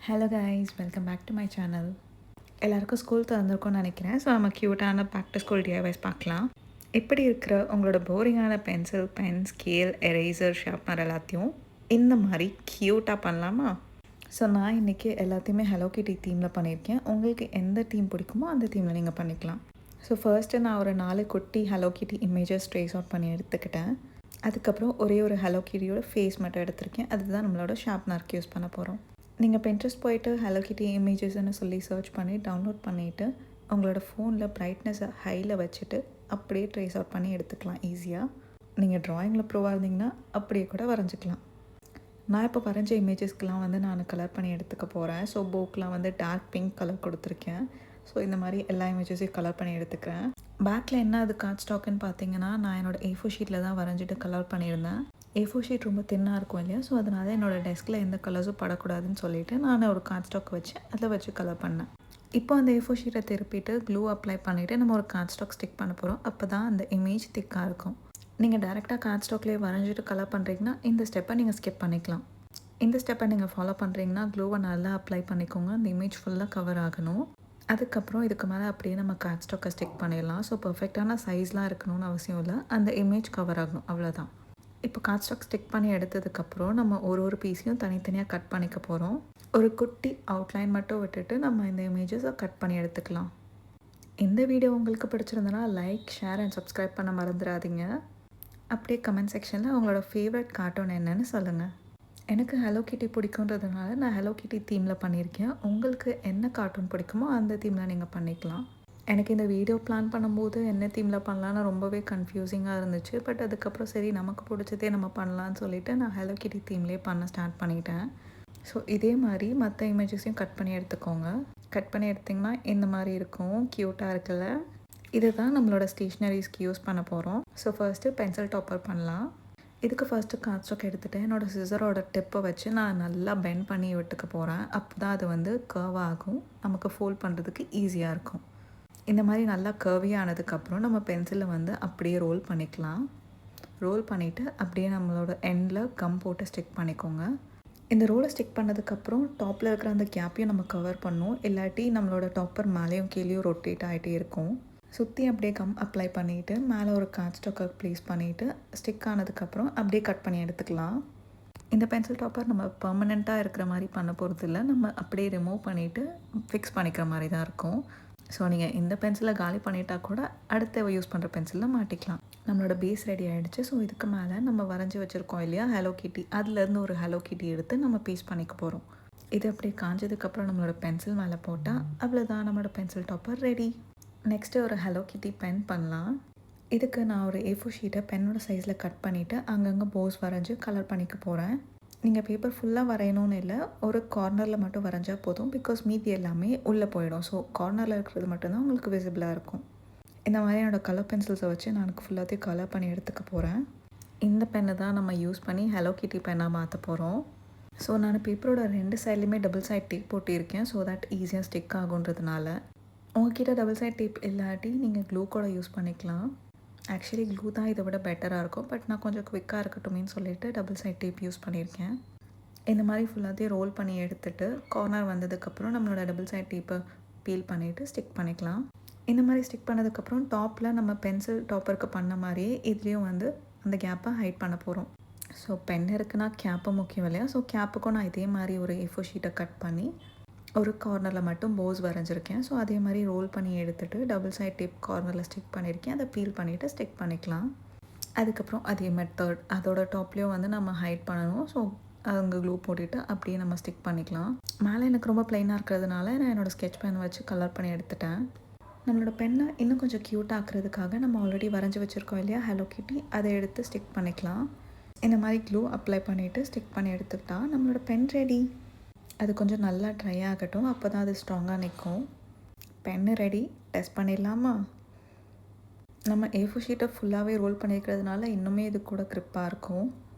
Hello guys, welcome back to my channel. எல்லாருக்கும் school திறந்திருக்கும்னு நினைக்கிறேன். ஸோ நம்ம க்யூட்டான பேக் டு ஸ்கூல் டிஐவைஸ் பார்க்கலாம். இப்படி இருக்கிற உங்களோட போரிங்கான pencil, pen, scale, eraser, sharpener எல்லாத்தையும் இந்த மாதிரி க்யூட்டாக பண்ணலாமா? ஸோ நான் இன்றைக்கி எல்லாத்தையுமே ஹலோ கிட்டி தீமில் பண்ணியிருக்கேன். உங்களுக்கு எந்த தீம் பிடிக்குமோ அந்த தீமில் நீங்கள் பண்ணிக்கலாம். ஸோ ஃபர்ஸ்ட்டு நான் ஒரு 4 குட்டி ஹலோ கிட்டி இமேஜஸ் ட்ரேஸ் அவுட் பண்ணி எடுத்துக்கிட்டேன். அதுக்கப்புறம் ஒரே ஒரு ஹலோ கிட்டியோட ஃபேஸ் மட்டும் எடுத்திருக்கேன். அதுதான் நம்மளோட ஷார்ப்னருக்கு யூஸ் பண்ண போகிறோம். நீங்கள் பின்ட்ரெஸ்ட் போய்ட்டு ஹலோ கிட்டி இமேஜஸ்ன்னு சொல்லி சர்ச் பண்ணி டவுன்லோட் பண்ணிவிட்டு உங்களோட ஃபோனில் பிரைட்னஸை ஹையில் வச்சுட்டு அப்படியே ட்ரேஸ் அவுட் பண்ணி எடுத்துக்கலாம் ஈஸியாக. நீங்கள் ட்ராயிங்கில் ப்ரோவாக இருந்தீங்கன்னா அப்படியே கூட வரைஞ்சிக்கலாம். நான் இப்போ வரைஞ்ச இமேஜஸ்க்கெலாம் நான் கலர் பண்ணி எடுத்துக்க போகிறேன். ஸோ போக்கெலாம் டார்க் பிங்க் கலர் கொடுத்துருக்கேன். ஸோ இந்த மாதிரி எல்லா இமேஜஸையும் கலர் பண்ணி எடுத்துக்கிறேன். பேக்கில் என்ன அது கார்ட் ஸ்டாக்குன்னு பார்த்தீங்கன்னா, நான் என்னோடய A4 ஷீட்டில் தான் வரைஞ்சிட்டு கலர் பண்ணியிருந்தேன். A4 ஷீட் ரொம்ப தின்னாக இருக்கும் இல்லையா? ஸோ அதனால் என்னோடய டெஸ்கில் எந்த கலர்ஸும் படக்கூடாதுன்னு சொல்லிவிட்டு நான் ஒரு கார்ட் ஸ்டாக் வச்சு அதில் வச்சு கலர் பண்ணேன். இப்போ அந்த A4 ஷீட்டை திருப்பிட்டு க்ளூ அப்ளை பண்ணிவிட்டு நம்ம ஒரு கார்ட் ஸ்டாக் ஸ்டிக் பண்ண போகிறோம். அப்போ தான் அந்த இமேஜ் திக்காக இருக்கும். நீங்கள் டேரெக்டாக கார்ட் ஸ்டாக்லேயே வரைஞ்சிட்டு கலர் பண்ணுறீங்கன்னா இந்த ஸ்டெப்பை நீங்கள் ஸ்கிப் பண்ணிக்கலாம். இந்த ஸ்டெப்பை நீங்கள் ஃபாலோ பண்ணுறீங்கன்னா க்ளூவை நல்லா அப்ளை பண்ணிக்கோங்க. அந்த இமேஜ் ஃபுல்லாக கவர் ஆகணும். அதுக்கப்புறம் இதுக்கு மேலே அப்படியே நம்ம கார்ட் ஸ்டாக்கை ஸ்டிக் பண்ணிடலாம். ஸோ பர்ஃபெக்டான சைஸ்லாம் இருக்கணும்னு அவசியம் இல்லை. அந்த இமேஜ் கவர் ஆகணும், அவ்வளோதான். இப்போ கார்ட் ஸ்டாக் ஸ்டிக் பண்ணி எடுத்ததுக்கப்புறம் நம்ம ஒரு பீஸையும் தனித்தனியாக கட் பண்ணிக்க போகிறோம். ஒரு குட்டி அவுட்லைன் மட்டும் விட்டுட்டு நம்ம இந்த இமேஜஸை கட் பண்ணி எடுத்துக்கலாம். இந்த வீடியோ உங்களுக்கு பிடிச்சிருந்தனா லைக், ஷேர் அண்ட் சப்ஸ்கிரைப் பண்ண மறந்துடாதீங்க. அப்படியே கமெண்ட் செக்ஷனில் உங்களோட ஃபேவரட் கார்ட்டூன் என்னன்னு சொல்லுங்கள். எனக்கு ஹலோ கிட்டி பிடிக்குன்றதுனால நான் ஹலோ கிட்டி தீமில் பண்ணியிருக்கேன். உங்களுக்கு என்ன கார்ட்டூன் பிடிக்குமோ அந்த தீமில் நீங்கள் பண்ணிக்கலாம். எனக்கு இந்த வீடியோ பிளான் பண்ணும்போது என்ன தீமில் பண்ணலான்னு ரொம்பவே கன்ஃபியூசிங்காக இருந்துச்சு. பட் அதுக்கப்புறம் சரி நமக்கு பிடிச்சதே நம்ம பண்ணலான்னு சொல்லிவிட்டு நான் ஹலோ கிட்டி தீம்லேயே பண்ண ஸ்டார்ட் பண்ணிட்டேன். ஸோ இதே மாதிரி மற்ற இமேஜஸையும் கட் பண்ணி எடுத்துக்கோங்க. கட் பண்ணி எடுத்திங்கன்னா இந்த மாதிரி இருக்கும். க்யூட்டாக இருக்குல்ல? இதை தான் நம்மளோட ஸ்டேஷ்னரிஸ்க்கு யூஸ் பண்ண போகிறோம். ஸோ ஃபர்ஸ்ட்டு பென்சில் டாப்பர் பண்ணலாம். இதுக்கு ஃபர்ஸ்ட்டு கார்ட் ஸ்டாக் எடுத்துகிட்டு என்னோடய சிசரோட டிப்பை வச்சு நான் நல்லா பெண்ட் பண்ணி விட்டுக்க போகிறேன். அப்போ தான் அது கர்வ் ஆகும். நமக்கு ஃபோல்ட் பண்ணுறதுக்கு ஈஸியாக இருக்கும். இந்த மாதிரி நல்லா கர்வியாக ஆனதுக்கப்புறம் நம்ம பென்சிலை அப்படியே ரோல் பண்ணிக்கலாம். ரோல் பண்ணிவிட்டு அப்படியே நம்மளோட எண்டில் கம் போட்டு ஸ்டிக் பண்ணிக்கோங்க. இந்த ரோலை ஸ்டிக் பண்ணதுக்கப்புறம் டாப்பில் இருக்கிற அந்த கேப்பையும் நம்ம கவர் பண்ணோம். இல்லாட்டி நம்மளோட டாப்பர் மேலேயும் கீழேயும் ரொட்டேட் ஆகிட்டே இருக்கும். சுற்றி அப்படியே கம் அப்ளை பண்ணிவிட்டு மேலே ஒரு கார்ட் ஸ்டாக்கை ப்ளேஸ் பண்ணிவிட்டு ஸ்டிக் ஆனதுக்கப்புறம் அப்படியே கட் பண்ணி எடுத்துக்கலாம். இந்த பென்சில் டாப்பர் நம்ம பர்மனெண்ட்டாக இருக்கிற மாதிரி பண்ண போகிறது இல்லை. நம்ம அப்படியே ரிமூவ் பண்ணிவிட்டு ஃபிக்ஸ் பண்ணிக்கிற மாதிரி தான் இருக்கும். ஸோ நீங்கள் இந்த பென்சிலை காலி பண்ணிட்டா கூட அடுத்த யூஸ் பண்ணுற பென்சிலில் மாட்டிக்கலாம். நம்மளோட பேஸ் ரெடி ஆகிடுச்சு. ஸோ இதுக்கு மேலே நம்ம வரைஞ்சி வச்சுருக்கோம் இல்லையா ஹலோ கிட்டி, அதுலேருந்து ஒரு ஹலோ கிட்டி எடுத்து நம்ம பீஸ் பண்ணிக்க போகிறோம். இது அப்படியே காஞ்சதுக்கப்புறம் நம்மளோட பென்சில் மேலே போட்டால் அவ்வளோதான், நம்மளோட பென்சில் டாப்பர் ரெடி. நெக்ஸ்ட்டு ஒரு ஹலோ கிட்டி பென் பண்ணலாம். இதுக்கு நான் ஒரு A4 ஷீட்டை பென்னோட சைஸில் கட் பண்ணிவிட்டு அங்கங்கே போஸ் வரைஞ்சி கலர் பண்ணிக்க போகிறேன். நீங்கள் பேப்பர் ஃபுல்லாக வரையணும்னு இல்லை, ஒரு கார்னரில் மட்டும் வரைஞ்சால் போதும். பிகாஸ் மீதி எல்லாமே உள்ளே போயிடும். ஸோ கார்னரில் இருக்கிறது மட்டும்தான் உங்களுக்கு விசிபிளாக இருக்கும். இந்த மாதிரி என்னோடய கலர் பென்சில்ஸை வச்சு நான் ஃபுல்லாத்தையும் கலர் பண்ணி எடுத்துக்க போகிறேன். இந்த பெண்ணை தான் நம்ம யூஸ் பண்ணி ஹலோ கிட்டி பென்னாக மாற்ற போகிறோம். ஸோ நான் பேப்பரோட 2 சைட்லேயுமே டபுள் சைட் டேப் போட்டிருக்கேன். ஸோ தட் ஈஸியாக ஸ்டிக் ஆகுன்றதுனால. உங்கள்கிட்ட டபுள் சைட் டேப் இல்லாட்டி நீங்கள் க்ளூ கூட யூஸ் பண்ணிக்கலாம். ஆக்சுவலி க்ளூ தான் இதை விட பெட்டராக இருக்கும். பட் நான் கொஞ்சம் குவிக்காக இருக்கட்டுமேன்னு சொல்லிவிட்டு டபுள் சைட் டேப் யூஸ் பண்ணியிருக்கேன். இந்த மாதிரி ஃபுல்லாத்தையும் ரோல் பண்ணி எடுத்துகிட்டு கார்னர் வந்ததுக்கப்புறம் நம்மளோட டபுள் சைட் டேப்பை பீல் பண்ணிவிட்டு ஸ்டிக் பண்ணிக்கலாம். இந்த மாதிரி ஸ்டிக் பண்ணதுக்கப்புறம் டாப்பில் நம்ம பென்சில் டாப்பருக்கு பண்ண மாதிரியே இதுலேயும் அந்த கேப்பை ஹைட் பண்ண போகிறோம். ஸோ பென் இருக்குன்னா கேப்பு முக்கியம் இல்லையா? ஸோ கேப்புக்கும் நான் இதே மாதிரி ஒரு A4 ஷீட்டை கட் பண்ணி ஒரு கார்னரில் மட்டும் போஸ் வரைஞ்சிருக்கேன். ஸோ அதே மாதிரி ரோல் பண்ணி எடுத்துகிட்டு டபுள் சைட் டேப் கார்னரில் ஸ்டிக் பண்ணியிருக்கேன். அதை பீல் பண்ணிவிட்டு ஸ்டிக் பண்ணிக்கலாம். அதுக்கப்புறம் அதே மெத்தட் அதோட டாப்லேயும் நம்ம ஹைட் பண்ணணும். ஸோ அங்கே க்ளூ போட்டுட்டு அப்படியே நம்ம ஸ்டிக் பண்ணிக்கலாம். மேலே எனக்கு ரொம்ப ப்ளைனாக இருக்கிறதுனால நான் என்னோடய ஸ்கெட்ச் பென் வச்சு கலர் பண்ணி எடுத்துட்டேன். நம்மளோட பெண்ணை இன்னும் கொஞ்சம் க்யூட்டாக ஆக்குறதுக்காக நம்ம ஆல்ரெடி வரைஞ்சி வச்சுருக்கோம் இல்லையா ஹலோ கிட்டி, அதை எடுத்து ஸ்டிக் பண்ணிக்கலாம். இந்த மாதிரி க்ளூ அப்ளை பண்ணிவிட்டு ஸ்டிக் பண்ணி எடுத்துக்கிட்டா நம்மளோட பென் ரெடி. அது கொஞ்சம் நல்லா ட்ரை ஆகட்டும், அப்போ தான் அது ஸ்ட்ராங்காக நிற்கும். Pen ready. டெஸ்ட் பண்ணிடலாமா? நம்ம A4 ஷீட்டை ஃபுல்லாகவே ரோல் பண்ணியிருக்கிறதுனால இன்னுமே இது கூட க்ரிப்பாக இருக்கும்.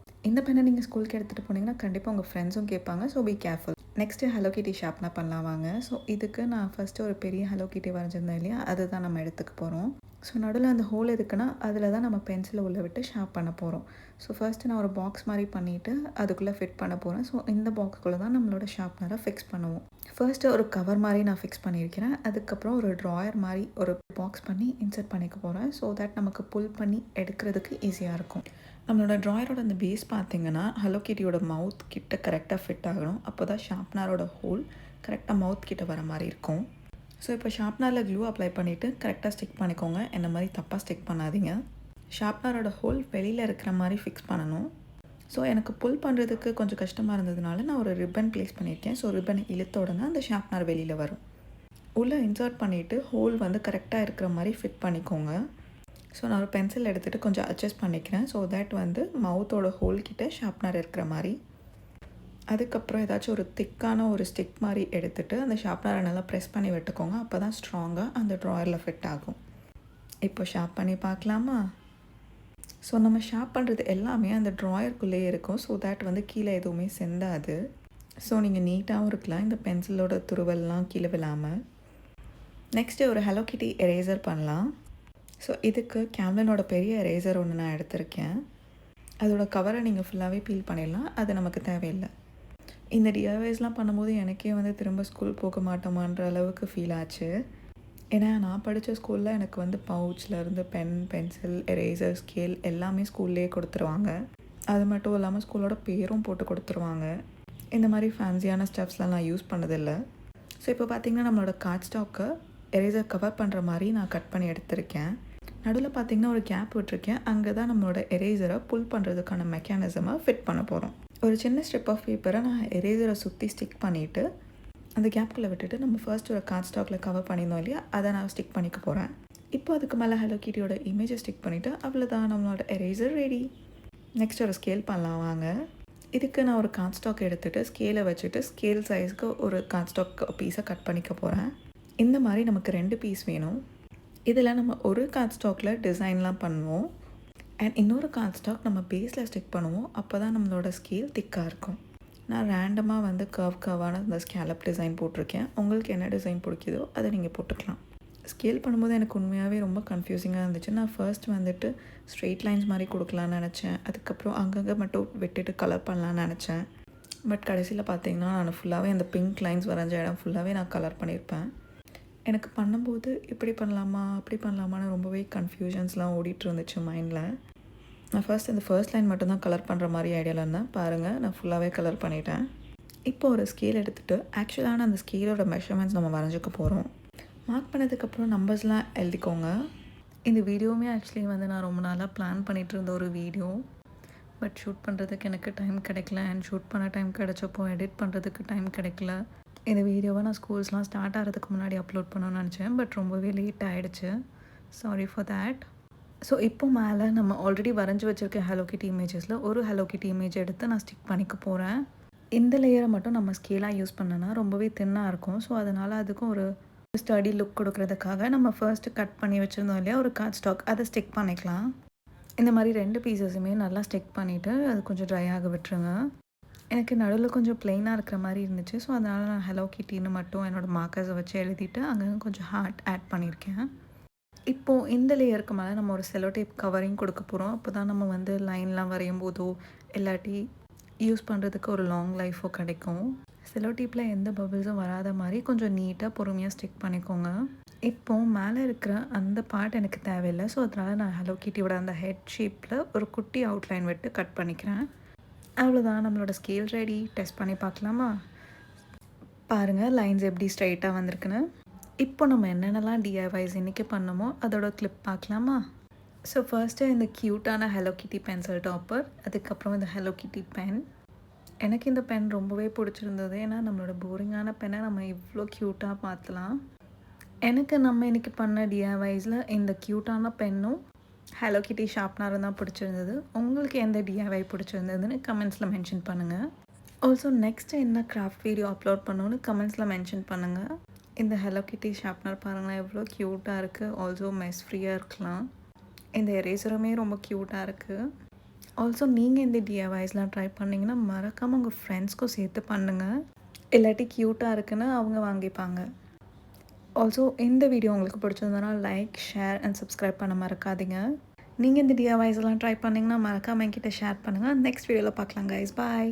இந்த பெண்ணை நீங்கள் ஸ்கூலுக்கு எடுத்துகிட்டு போனீங்கன்னா கண்டிப்பாக உங்கள் ஃப்ரெண்ட்ஸும் கேட்பாங்க. So be careful. Next hello கிட்டி ஷார்ப்னர் பண்ணலாம் வாங்க. ஸோ இதுக்கு நான் ஃபஸ்ட்டு ஒரு பெரிய ஹலோ கிட்டி வரைஞ்சிருந்தேன் இல்லையா, அதை தான் நம்ம எடுத்துக்க போகிறோம். ஸோ நடுவில் அந்த ஹோல் எதுக்குன்னா அதில் தான் நம்ம பென்சிலை உள்ளே விட்டு ஷார்ப் பண்ண போகிறோம். ஸோ ஃபர்ஸ்ட்டு நான் ஒரு பாக்ஸ் மாதிரி பண்ணிவிட்டு அதுக்குள்ளே ஃபிட் பண்ண போகிறேன். ஸோ இந்த பாக்ஸ்குள்ளே தான் நம்மளோட ஷார்ப்னரை ஃபிக்ஸ் பண்ணுவோம். ஃபர்ஸ்ட்டு ஒரு கவர் மாதிரி நான் ஃபிக்ஸ் பண்ணியிருக்கிறேன். அதுக்கப்புறம் ஒரு ட்ராயர் மாதிரி ஒரு பாக்ஸ் பண்ணி இன்சர்ட் பண்ணிக்க போகிறேன். ஸோ தட் நமக்கு புல் பண்ணி எடுக்கிறதுக்கு ஈஸியாக இருக்கும். நம்மளோட ட்ராயரோட அந்த பேஸ் பார்த்திங்கன்னா ஹலோ கிட்டியோட மவுத் கிட்ட கரெக்டாக ஃபிட் ஆகணும். அப்போ தான் ஷார்ப்னரோட ஹோல் கரெக்டாக மவுத் கிட்ட வர மாதிரி இருக்கும். ஸோ இப்போ ஷார்ப்னரில் க்ளூ அப்ளை பண்ணிவிட்டு கரெக்டாக ஸ்டிக் பண்ணிக்கோங்க. இந்த மாதிரி தப்பாக ஸ்டிக் பண்ணாதீங்க. ஷார்ப்னரோட ஹோல் வெளியில் இருக்கிற மாதிரி ஃபிக்ஸ் பண்ணணும். ஸோ எனக்கு புல் பண்ணுறதுக்கு கொஞ்சம் கஷ்டமாக இருந்ததுனால நான் ஒரு ரிப்பன் ப்ளேஸ் பண்ணியிருக்கேன். ஸோ ரிப்பன் இழுத்த உடனே அந்த ஷார்ப்னர் வெளியில் வரும். உள்ளே இன்சர்ட் பண்ணிவிட்டு ஹோல் வந்து கரெக்டாக இருக்கிற மாதிரி ஃபிட் பண்ணிக்கோங்க. ஸோ நான் ஒரு பென்சில் எடுத்துகிட்டு கொஞ்சம் அட்ஜஸ்ட் பண்ணிக்கிறேன். ஸோ தட் வந்து மவுத்தோட ஹோல் கிட்ட ஷார்ப்னர் இருக்கிற மாதிரி. அதுக்கப்புறம் ஏதாச்சும் ஒரு திக்கான ஒரு ஸ்டிக் மாதிரி எடுத்துகிட்டு அந்த ஷார்ப்னரை நல்லா ப்ரெஸ் பண்ணி விட்டுக்கோங்க. அப்போ தான் ஸ்ட்ராங்காக அந்த ட்ராயரில் ஃபிட் ஆகும். இப்போ ஷார்ப் பண்ணி பார்க்கலாமா? ஸோ நம்ம ஷார்ப் பண்ணுறது எல்லாமே அந்த ட்ராயருக்குள்ளேயே இருக்கும். ஸோ தட் வந்து கீழே எதுவுமே செந்தாது. ஸோ நீங்கள் நீட்டாகவும் இருக்கலாம், இந்த பென்சிலோட துருவெல்லாம் கீழே விழாமல். நெக்ஸ்ட்டு ஒரு ஹலோ கிட்டி எரேசர் பண்ணலாம். ஸோ இதுக்கு கேம்லினோட பெரிய எரேசர் ஒன்று நான் எடுத்திருக்கேன். அதோட கவரை நீங்கள் ஃபுல்லாகவே பீல் பண்ணிடலாம், அது நமக்கு தேவையில்லை. இந்த டிஐவைஸ்லாம் பண்ணும்போது எனக்கே வந்து திரும்ப ஸ்கூல் போக மாட்டோமான்ற அளவுக்கு ஃபீல் ஆச்சு. ஏன்னா நான் படித்த ஸ்கூலில் எனக்கு வந்து பவுச்லேருந்து பென், பென்சில், எரேசர், ஸ்கேல் எல்லாமே ஸ்கூல்லேயே கொடுத்துருவாங்க. அது மட்டும் இல்லாமல் ஸ்கூலோட பேரும் போட்டு கொடுத்துருவாங்க. இந்த மாதிரி ஃபேன்சியான ஸ்டெப்ஸ்லாம் நான் யூஸ் பண்ணதில்லை. ஸோ இப்போ பார்த்திங்கன்னா நம்மளோட கார்ட் ஸ்டாக்கை எரேசர் கவர் பண்ணுற மாதிரி நான் கட் பண்ணி எடுத்திருக்கேன். நடுவில் பார்த்திங்கன்னா ஒரு கேப் விட்டுருக்கேன். அங்கே தான் நம்மளோட எரேசரை புல் பண்ணுறதுக்கான மெக்கானிசமை ஃபிட் பண்ண போகிறோம். ஒரு சின்ன ஸ்ட்ரிப் ஆஃப் பேப்பரை நான் எரேசரை சுற்றி ஸ்டிக் பண்ணிவிட்டு அந்த கேப்புக்குள்ளே விட்டுட்டு நம்ம ஃபர்ஸ்ட் ஒரு கார்ட் ஸ்டாக்கில் கவர் பண்ணியிருந்தோம் இல்லையா, அதை நான் ஸ்டிக் பண்ணிக்க போகிறேன். இப்போ அதுக்கு மேலே ஹலோ கிட்டியோட இமேஜை ஸ்டிக் பண்ணிவிட்டு அவ்வளோதான், நம்மளோட எரேசர் ரெடி. நெக்ஸ்ட் ஒரு ஸ்கேல் பண்ணலாம் வாங்க. இதுக்கு நான் ஒரு கார்ட் ஸ்டாக் எடுத்துகிட்டு ஸ்கேலை வச்சுட்டு ஸ்கேல் சைஸ்க்கு ஒரு கார்ட் ஸ்டாக் பீஸை கட் பண்ணிக்க போகிறேன். இந்த மாதிரி நமக்கு 2 பீஸ் வேணும். இதில் நம்ம ஒரு கார்ட் ஸ்டாக்கில் டிசைன்லாம் பண்ணுவோம் அண்ட் இன்னொரு கார்ட் ஸ்டாக் நம்ம பேஸில் ஸ்டிக் பண்ணுவோம். அப்போ தான் நம்மளோட ஸ்கேல் திக்காக இருக்கும். நான் ரேண்டமாக வந்து கர்வான அந்த ஸ்கேலப் டிசைன் போட்டிருக்கேன். உங்களுக்கு என்ன டிசைன் பிடிக்குதோ அதை நீங்கள் போட்டுக்கலாம். ஸ்கேல் பண்ணும்போது எனக்கு உண்மையாகவே ரொம்ப கன்ஃபியூசிங்காக இருந்துச்சு. நான் ஃபர்ஸ்ட் வந்துட்டு ஸ்ட்ரெயிட் லைன்ஸ் மாதிரி கொடுக்கலான்னு நினச்சேன். அதுக்கப்புறம் அங்கங்கே மட்டும் விட்டுட்டு கலர் பண்ணலான்னு நினச்சேன். பட் கடைசியில் பார்த்தீங்கன்னா நான் ஃபுல்லாகவே அந்த பிங்க் லைன்ஸ் வரைஞ்ச இடம் ஃபுல்லாகவே நான் கலர் பண்ணியிருப்பேன். எனக்கு பண்ணும்போது இப்படி பண்ணலாமா அப்படி பண்ணலாமான்னு ரொம்பவே கன்ஃபியூஷன்ஸ்லாம் ஓடிட்டு இருந்துச்சு மைண்டில். நான் ஃபர்ஸ்ட் லைன் மட்டும்தான் கலர் பண்ணுற மாதிரி ஐடியாவில் இருந்தேன். பாருங்கள், நான் ஃபுல்லாகவே கலர் பண்ணிட்டேன். இப்போ ஒரு ஸ்கேல் எடுத்துகிட்டு ஆக்சுவலான அந்த ஸ்கேலோட மெஷர்மெண்ட்ஸ் நம்ம வரைஞ்சிக்க போகிறோம். மார்க் பண்ணதுக்கப்புறம் நம்பர்ஸ்லாம் எழுதிக்கோங்க. இந்த வீடியோவுமே ஆக்சுவலி வந்து நான் ரொம்ப நாளாக பிளான் பண்ணிகிட்டு இருந்த ஒரு வீடியோ. பட் ஷூட் பண்ணுறதுக்கு எனக்கு டைம் கிடைக்கல அண்ட் ஷூட் பண்ண டைம் கிடைச்சப்போ எடிட் பண்ணுறதுக்கு டைம் கிடைக்கல. இந்த வீடியோவை நான் ஸ்கூல்ஸ்லாம் ஸ்டார்ட் ஆகிறதுக்கு முன்னாடி அப்லோட் பண்ணணும்னு நினச்சேன். பட் ரொம்பவே லேட் ஆகிடுச்சு. Sorry for that. ஸோ இப்போ மேலே நம்ம ஆல்ரெடி வரைஞ்சி வச்சுருக்க ஹலோ கிட்டி இமேஜஸில் ஒரு ஹலோ கிட்டி இமேஜ் எடுத்து நான் ஸ்டிக் பண்ணிக்க போகிறேன். இந்த லேயரை மட்டும் நம்ம ஸ்கேலாக யூஸ் பண்ணோன்னா ரொம்பவே தின்னாக இருக்கும். ஸோ அதனால் அதுக்கும் ஒரு ஸ்டடி லுக் கொடுக்குறதுக்காக நம்ம ஃபர்ஸ்ட்டு கட் பண்ணி வச்சுருந்தோம் இல்லையா ஒரு கார்ட் ஸ்டாக், அதை ஸ்டிக் பண்ணிக்கலாம். இந்த மாதிரி 2 பீசஸுமே நல்லா ஸ்டிக் பண்ணிவிட்டு அது கொஞ்சம் ட்ரை ஆக விட்டுருங்க. எனக்கு நடுவில் கொஞ்சம் ப்ளெயினாக இருக்கிற மாதிரி இருந்துச்சு. ஸோ அதனால் நான் ஹலோ கிட்டின்னு மட்டும் என்னோடய மார்க்கர்ஸை வச்சு எழுதிட்டு அங்கங்கே கொஞ்சம் ஹார்ட் ஆட் பண்ணியிருக்கேன். இப்போது இந்த லேயருக்கு மேலே நம்ம ஒரு செலோ டேப் கவரிங் கொடுக்க போகிறோம். அப்போ தான் நம்ம வந்து லைன்லாம் வரையும் போதோ இல்லாட்டி யூஸ் பண்ணுறதுக்கு ஒரு லாங் லைஃபோ கிடைக்கும். செலோ டேப்பில் எந்த பபிள்ஸும் வராத மாதிரி கொஞ்சம் நீட்டாக பொறுமையாக ஸ்டிக் பண்ணிக்கோங்க. இப்போது மேலே இருக்கிற அந்த பார்ட் எனக்கு தேவையில்லை. ஸோ அதனால் நான் ஹலோ கிட்டியோட அந்த ஹெட் ஷேப்பில் ஒரு குட்டி அவுட்லைன் விட்டு கட் பண்ணிக்கிறேன். அவ்வளோதான், நம்மளோட ஸ்கேல் ரெடி. டெஸ்ட் பண்ணி பார்க்கலாமா? பாருங்கள் லைன்ஸ் எப்படி ஸ்ட்ரைட்டாக வந்திருக்குன்னு. இப்போ நம்ம என்னென்னலாம் டிஐவைஸ் இன்றைக்கி பண்ணமோ அதோட கிளிப் பார்க்கலாமா? ஸோ ஃபர்ஸ்ட்டு இந்த க்யூட்டான ஹலோ கிட்டி பென்சில் டாப்பர், அதுக்கப்புறம் இந்த ஹலோ கிட்டி பென். எனக்கு இந்த பென் ரொம்பவே பிடிச்சிருந்தது. ஏன்னா நம்மளோட போரிங்கான பென்னை நம்ம இவ்வளோ க்யூட்டாக மாற்றலாம். எனக்கு நம்ம இன்றைக்கி பண்ண டிஐவைஸில் இந்த க்யூட்டான பென்னும் ஹலோ கிட்டி ஷார்ப்னரும் தான் பிடிச்சிருந்தது. உங்களுக்கு எந்த டிஐவை பிடிச்சிருந்ததுன்னு கமெண்ட்ஸில் மென்ஷன் பண்ணுங்கள். ஆல்சோ நெக்ஸ்ட்டு என்ன கிராஃப்ட் வீடியோ அப்லோட் பண்ணணுன்னு கமெண்ட்ஸில் மென்ஷன் பண்ணுங்கள். இந்த ஹலோ கிட்டி ஷார்ப்னர் பாருங்களேன் எவ்வளோ க்யூட்டாக இருக்குது. ஆல்சோ மெஸ் ஃப்ரீயாக இருக்கலாம். இந்த எரேசருமே ரொம்ப க்யூட்டாக இருக்குது. ஆல்சோ நீங்கள் இந்த டிஐவைஸ்லாம் ட்ரை பண்ணிங்கன்னா மறக்காமல் உங்கள் ஃப்ரெண்ட்ஸ்க்கும் சேர்த்து பண்ணுங்கள். இல்லாட்டி க்யூட்டாக இருக்குன்னு அவங்க வாங்கிப்பாங்க. ஆல்சோ இந்த வீடியோ உங்களுக்கு பிடிச்சிருந்ததுன்னா லைக், ஷேர் அண்ட் சப்ஸ்கிரைப் பண்ண மறக்காதீங்க. நீங்கள் இந்த டிஐவைஸ் எல்லாம் ட்ரை பண்ணிங்கன்னா மறக்காம என்கிட்ட ஷேர் பண்ணுங்கள். நெக்ஸ்ட் வீடியோவில் பார்க்கலாம் கைஸ். பாய்.